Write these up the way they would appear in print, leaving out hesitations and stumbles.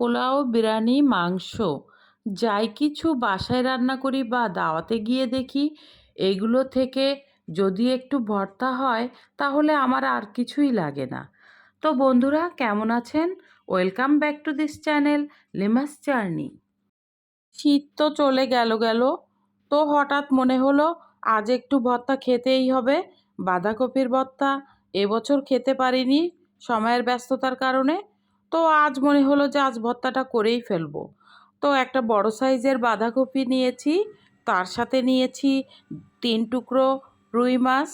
পোলাও, বিরিয়ানি, মাংস যাই কিছু বাসায় রান্না করি বা দাওয়াতে গিয়ে দেখি, এগুলো থেকে যদি একটু ভর্তা হয় তাহলে আমার আর কিছুই লাগে না। তো বন্ধুরা, কেমন আছেন? Welcome back to this channel, Lima's Journey. শীত তো চলে গেল, তো হঠাৎ মনে হলো আজ একটু ভর্তা খেতেই হবে। বাঁধাকপির ভর্তা এবছর খেতে পারিনি সময়ের ব্যস্ততার কারণে। তো আজ মনে হলো যে আজ ভর্তাটা করেই ফেলবো। তো একটা বড় সাইজের বাঁধাকপি নিয়েছি, তার সাথে নিয়েছি 3 টুকরো রুই মাছ।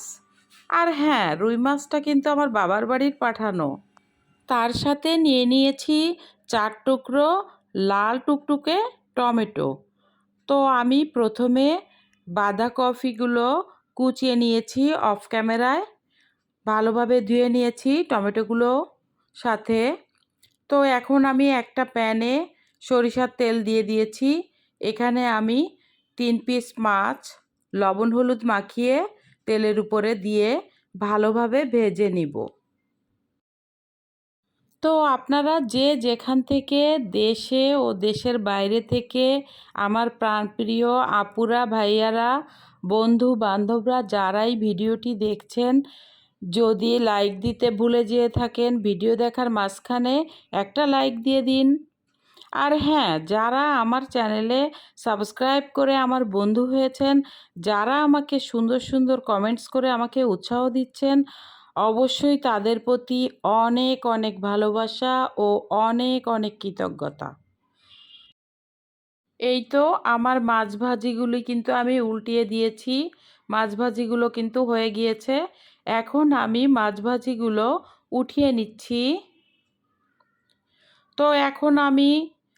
আর হ্যাঁ, রুই মাছটা কিন্তু আমার বাবার বাড়ির পাঠানো। তার সাথে নিয়ে নিয়েছি 4 টুকরো লাল টুকটুকে টমেটো। তো আমি প্রথমে বাঁধাকপিগুলো কুচিয়ে নিয়েছি অফ ক্যামেরায়, ভালোভাবে ধুয়ে নিয়েছি টমেটোগুলো সাথে। তো এখন আমি একটা প্যানে সরিষার তেল দিয়ে দিয়েছি। এখানে আমি 3 পিস মাছ লবণ হলুদ মাখিয়ে তেলের উপরে দিয়ে ভালোভাবে ভেজে নিব। তো আপনারা যে যেখান থেকে দেশে ও দেশের বাইরে থেকে আমার প্রাণপ্রিয় আপুরা, ভাইয়ারা, বন্ধু বান্ধবরা যারাই ভিডিওটি দেখছেন, যদি লাইক দিতে ভুলে যেয়ে থাকেন ভিডিও দেখার মাঝখানে একটা লাইক দিয়ে দিন। আর হ্যাঁ, যারা আমার চ্যানেলে সাবস্ক্রাইব করে আমার বন্ধু হয়েছেন, যারা আমাকে সুন্দর সুন্দর কমেন্টস করে আমাকে উৎসাহ দিচ্ছেন, অবশ্যই তাদের প্রতি অনেক অনেক ভালোবাসা ও অনেক অনেক কৃতজ্ঞতা। এই তো আমার মাছ ভাজিগুলি কিন্তু আমি উল্টিয়ে দিয়েছি। মাছ ভাজিগুলো কিন্তু হয়ে গিয়েছে। এখন আমি মাছ ভাজিগুলো উঠিয়ে নিচ্ছি। তো এখন আমি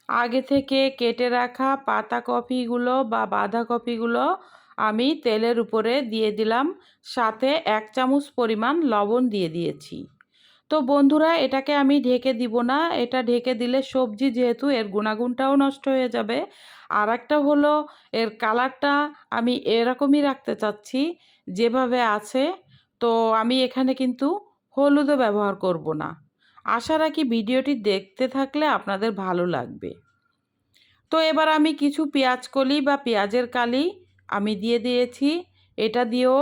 আগে থেকে কেটে রাখা পাতাকপিগুলো বা বাঁধাকপিগুলো আমি তেলের উপরে দিয়ে দিলাম, সাথে 1 চামচ পরিমাণ লবণ দিয়ে দিয়েছি। তো বন্ধুরা, এটাকে আমি ঢেকে দিব না। এটা ঢেকে দিলে সবজি যেহেতু, এর গুণাগুণটাও নষ্ট হয়ে যাবে। আর একটা হলো, এর কালারটা আমি এরকমই রাখতে চাচ্ছি যেভাবে আছে। তো আমি এখানে কিন্তু হলুদও ব্যবহার করব না। আশা রাখি ভিডিওটি দেখতে থাকলে আপনাদের ভালো লাগবে। তো এবার আমি কিছু পেঁয়াজ কলি বা পেঁয়াজের কালি আমি দিয়ে দিয়েছি। এটা দিয়েও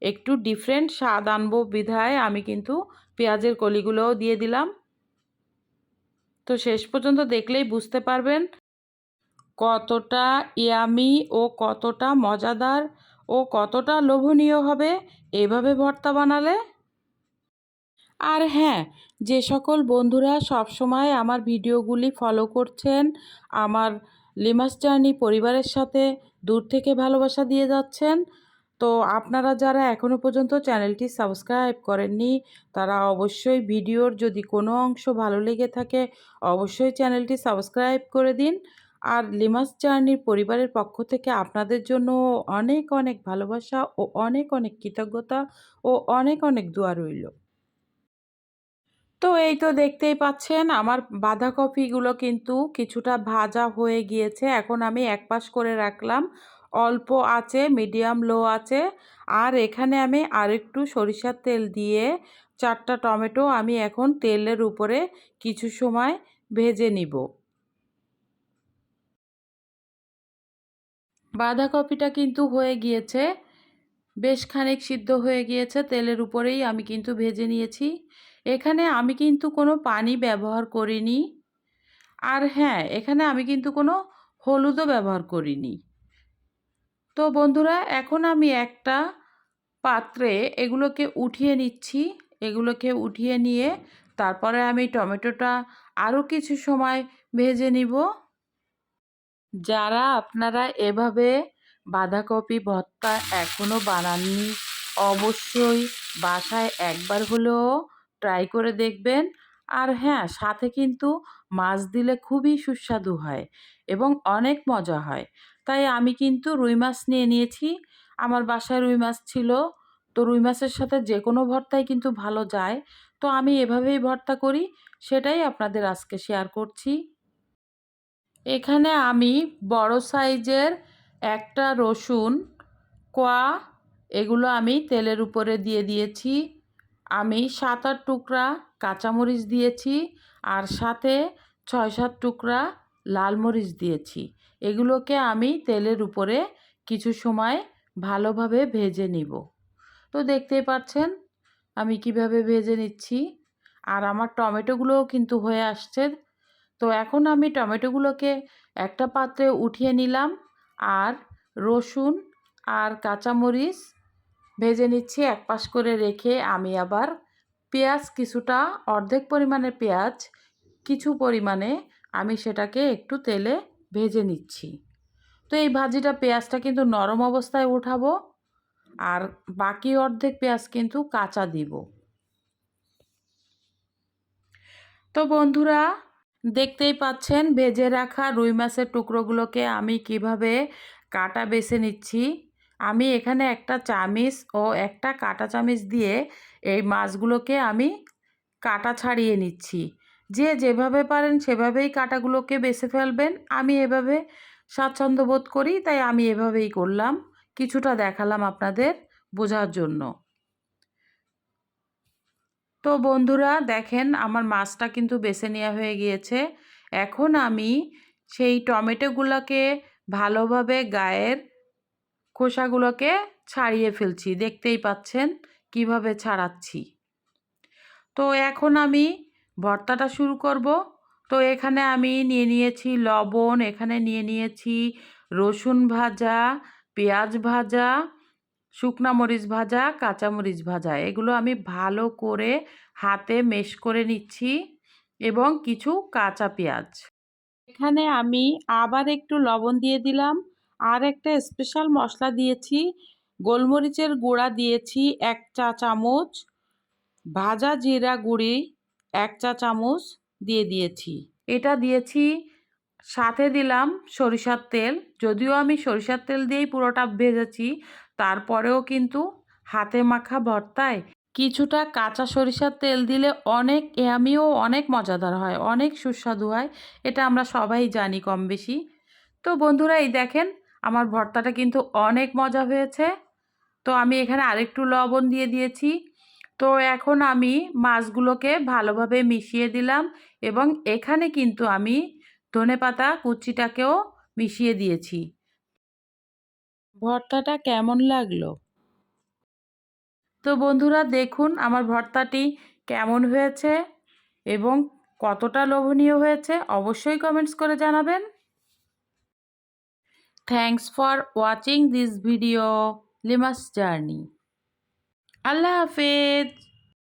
একটু ডিফারেন্ট স্বাদ আনবো বিধায় আমি কিন্তু পেঁয়াজের কলিগুলোও দিয়ে দিলাম। তো শেষ পর্যন্ত দেখলেই বুঝতে পারবেন কতটা ইয়ামি ও কতটা মজাদার ও কতটা লোভনীয় হবে এভাবে ভর্তা বানালে। আর হ্যাঁ, যে সকল বন্ধুরা সবসময় আমার ভিডিওগুলি ফলো করছেন, আমার লিমাস জার্নি পরিবারের সাথে দূর থেকে ভালোবাসা দিয়ে যাচ্ছেন, তো আপনারা যারা এখনও পর্যন্ত চ্যানেলটি সাবস্ক্রাইব করেননি, তারা অবশ্যই ভিডিওর যদি কোনো অংশ ভালো লেগে থাকে অবশ্যই চ্যানেলটি সাবস্ক্রাইব করে দিন। আর লিমাস জার্নির পরিবারের পক্ষ থেকে আপনাদের জন্য অনেক অনেক ভালোবাসা ও অনেক অনেক কৃতজ্ঞতা ও অনেক অনেক দোয়া রইল। তো এই তো দেখতেই পাচ্ছেন আমার বাঁধাকপিগুলো কিন্তু কিছুটা ভাজা হয়ে গিয়েছে। এখন আমি একপাশ করে রাখলাম অল্প আঁচে, মিডিয়াম লো আঁচে। আর এখানে আমি আরেকটু সরিষার তেল দিয়ে 4টা টমেটো আমি এখন তেলের উপরে কিছু সময় ভেজে নিব। বাঁধাকপিটা কিন্তু হয়ে গিয়েছে, বেশ খানিক সিদ্ধ হয়ে গিয়েছে, তেলের উপরেই আমি কিন্তু ভেজে নিয়েছি। এখানে আমি কিন্তু কোনো পানি ব্যবহার করিনি। আর হ্যাঁ, এখানে আমি কিন্তু কোনো হলুদও ব্যবহার করিনি। তো বন্ধুরা, এখন আমি একটা পাত্রে এগুলোকে উঠিয়ে নিচ্ছি। এগুলোকে উঠিয়ে নিয়ে তারপরে আমি টমেটোটা আরও কিছু সময় ভেজে নিব। যারা আপনারা এভাবে বাঁধাকপি ভর্তা এখনও বানাননি, অবশ্যই বাসায় একবার হলেও ট্রাই করে দেখবেন। আর হ্যাঁ, সাথে কিন্তু মাছ দিলে খুবই সুস্বাদু হয় এবং অনেক মজা হয়। তাই আমি কিন্তু রুই মাছ নিয়ে নিয়েছি। আমার বাসায় রুই মাছ ছিল। তো রুই মাছের সাথে যে কোনো ভর্তাই কিন্তু ভালো যায়। তো আমি এভাবেই ভর্তা করি, সেটাই আপনাদের আজকে শেয়ার করছি। এখানে আমি বড় সাইজের একটা রসুন কোয়া এগুলো আমি তেলের উপরে দিয়ে দিয়েছি। আমি 7-8 টুকরা কাঁচামরিচ দিয়েছি। আর সাথে 6-7 টুকরা লাল মরিচ দিয়েছি। এগুলোকে আমি তেলের উপরে কিছু সময় ভালোভাবে ভেজে নিব। তো দেখতেই পাচ্ছেন আমি কিভাবে ভেজে নিচ্ছি। আর আমার টমেটোগুলোও কিন্তু হয়ে আসছে। তো এখন আমি টমেটোগুলোকে একটা পাত্রে উঠিয়ে নিলাম আর রসুন আর কাঁচামরিচ ভেজে নিচ্ছি এক পাশ করে রেখে আমি আবার পেঁয়াজ কিছুটা অর্ধেক পরিমাণের পেঁয়াজ কিছু পরিমাণে আমি সেটাকে একটু তেলে ভেজে নিচ্ছি। তো এই ভাজিটা পেঁয়াজটা কিন্তু নরম অবস্থায় উঠাবো আর বাকি অর্ধেক পেঁয়াজ কিন্তু কাঁচা দিব। তো বন্ধুরা দেখতেই পাচ্ছেন ভেজে রাখা রুই মাছের টুকরোগুলোকে আমি কিভাবে কাটা বেছে নিচ্ছি। আমি এখানে একটা চামিচ ও একটা কাঁটা চামিচ দিয়ে এই মাছগুলোকে আমি কাটা ছাড়িয়ে নিচ্ছি। যে যেভাবে পারেন সেভাবেই কাটাগুলোকে বেছে ফেলবেন। আমি এভাবে স্বাচ্ছন্দ্য বোধ করি তাই আমি এভাবেই করলাম। কিছুটা দেখালাম আপনাদের বোঝার জন্য। তো বন্ধুরা দেখেন আমার মাছটা কিন্তু বেছে নেওয়া হয়ে গিয়েছে। এখন আমি সেই টমেটোগুলোকে ভালোভাবে গায়ের খোসাগুলোকে ছাড়িয়ে ফেলছি। দেখতেই পাচ্ছেন কিভাবে ছাড়াচ্ছি। তো এখন আমি ভর্তাটা শুরু করব। তো এখানে আমি নিয়ে নিয়েছি লবণ, এখানে নিয়ে নিয়েছি রসুন ভাজা, পেঁয়াজ ভাজা, শুকনা মরিচ ভাজা, কাঁচা মরিচ ভাজা। এগুলো আমি ভালো করে হাতে মেশ করে নিচ্ছি এবং কিছু কাঁচা পেঁয়াজ। এখানে আমি আবার একটু লবণ দিয়ে দিলাম। আর একটা স্পেশাল মশলা দিয়েছি, গোলমরিচের গুঁড়া দিয়েছি 1 চা চামচ, ভাজা জিরা গুঁড়ি 1 চা চামচ দিয়ে দিয়েছি। এটা দিয়েছি, সাথে দিলাম সরিষার তেল। যদিও আমি সরিষার তেল দিয়েই পুরোটা ভেজেছি, তারপরেও কিন্তু হাতে মাখা ভর্তায় কিছুটা কাঁচা সরিষার তেল দিলে অনেক ইয়ামি ও অনেক মজাদার হয়, অনেক সুস্বাদু হয়। এটা আমরা সবাই জানি কম বেশি। তো বন্ধুরা এই দেখেন আমার ভর্তাটা কিন্তু অনেক মজা হয়েছে। তো আমি এখানে আরেকটু লবণ দিয়ে দিয়েছি। তো এখন আমি মাছগুলোকে ভালোভাবে মিশিয়ে দিলাম এবং এখানে কিন্তু আমি ধনেপাতা কুচিটাকেও মিশিয়ে দিয়েছি। ভর্তাটা কেমন লাগলো? তো বন্ধুরা দেখুন আমার ভর্তাটি কেমন হয়েছে এবং কতটা লোভনীয় হয়েছে অবশ্যই কমেন্টস করে জানাবেন। Thanks for watching this video Lima's Journey. আল্লাহ হাফেজ।